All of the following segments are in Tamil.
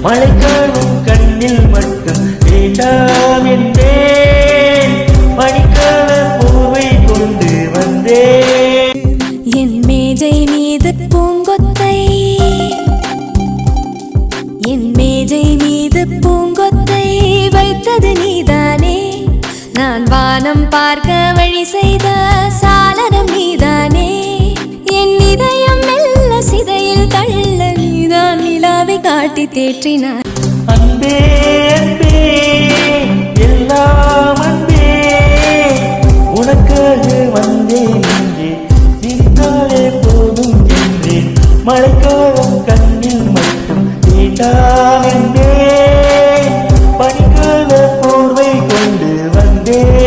மழைக்காலம் கண்ணில் மட்டும் வேண்டாம் என்றேன். பனிக்கால பூவை கொண்டு வந்தேன். என் மேஜை மீது பூங்கொத்தை, என் மேஜை மீது பூங்கொத்தை வைத்தது நீதானே. நான் வானம் பார்க்க வழி செய்த சாளரம் நீதானே. என் இதயம் மெல்ல சிதையில் தள்ள நீதான் நிலாவை காட்டி தேற்றினார். அன்பே அன்பே எல்லாம் அன்பே, உனக்காக வந்தேன் என்றே சிரித்தாலே போதும் என்றேன். மழைக்காலம் கண்ணில் மட்டும் வேண்டாம் என்றேன். பனிக்கால போர்வை கொண்டு வந்தேன்.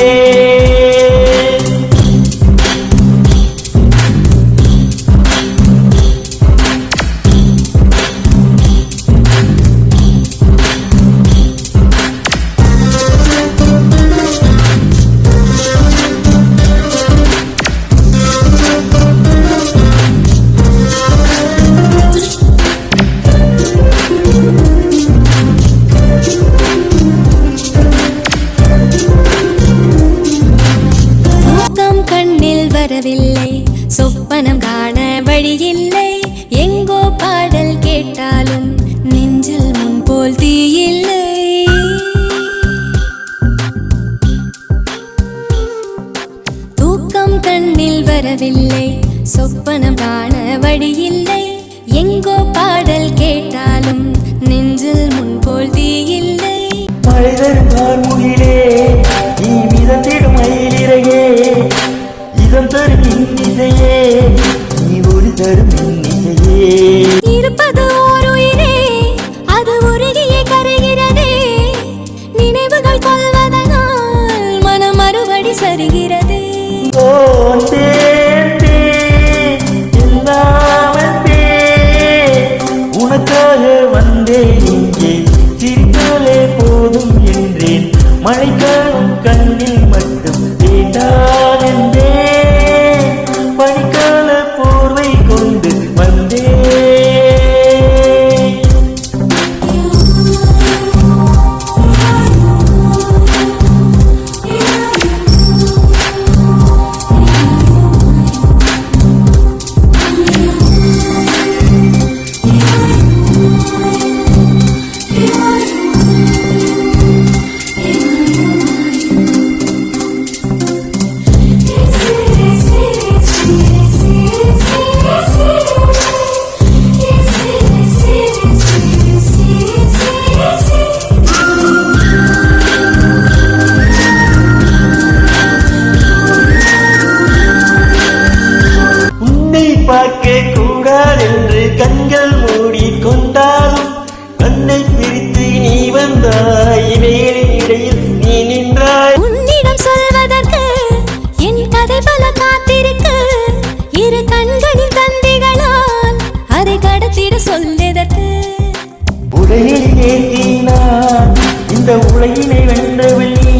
வரவில்லை, சொப்பனம் காண வழியில்லை. எங்கோ பாடல் கேட்டாலும் நெஞ்சில் முன்போல் தீயில்லை. தூக்கம் கண்ணில் வரவில்லை, சொப்பனம் காண வழியில்லை. எங்கோ பாடல் கேட்டாலும் நெஞ்சில் முன்போல் தீயில்லை. மழைதரும் கார்முகிலே நீ மிதந்திடும் மயிலிறையே, இதம் தரும் இன்னிசையே நீ ஒளி தரும் இன்னிசையே. இருப்பது ஓர் உயிரே, அது உருகியே கரைகிறதே. நினைவுகள் கொள்வதனால் மனம் மறுபடி சரிகிறது. ஓ அன்பே அன்பே எல்லாம் அன்பே, உனக்காக வந்தேன் இங்கே சிரித்தாலே போதும் என்றேன். மழைக்காலம் கண்ணில் மட்டும் வேண்டாம் என்றேன். பனிக்கால போர்வை கொண்டு வந்தேன். பார்க்க கூடாதென்று கண்கள் மூடிக்கொண்டாலும் கண்ணை பிரித்து நீ வந்தாய், வேறு இடையில் நீ நின்றாய். உன்னிடம் சொல்வதற்கு என் கதை பல காத்திருக்கு. இரு கண்களின் தந்திகளால் அதை கடத்திட சொல்வதற்கு. உடையில் ஏற்றினான் இந்த உலகினை வென்றவள் நீ,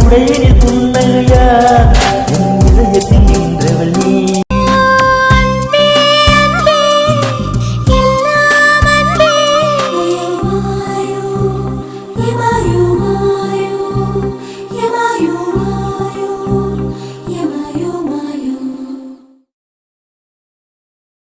உடையில்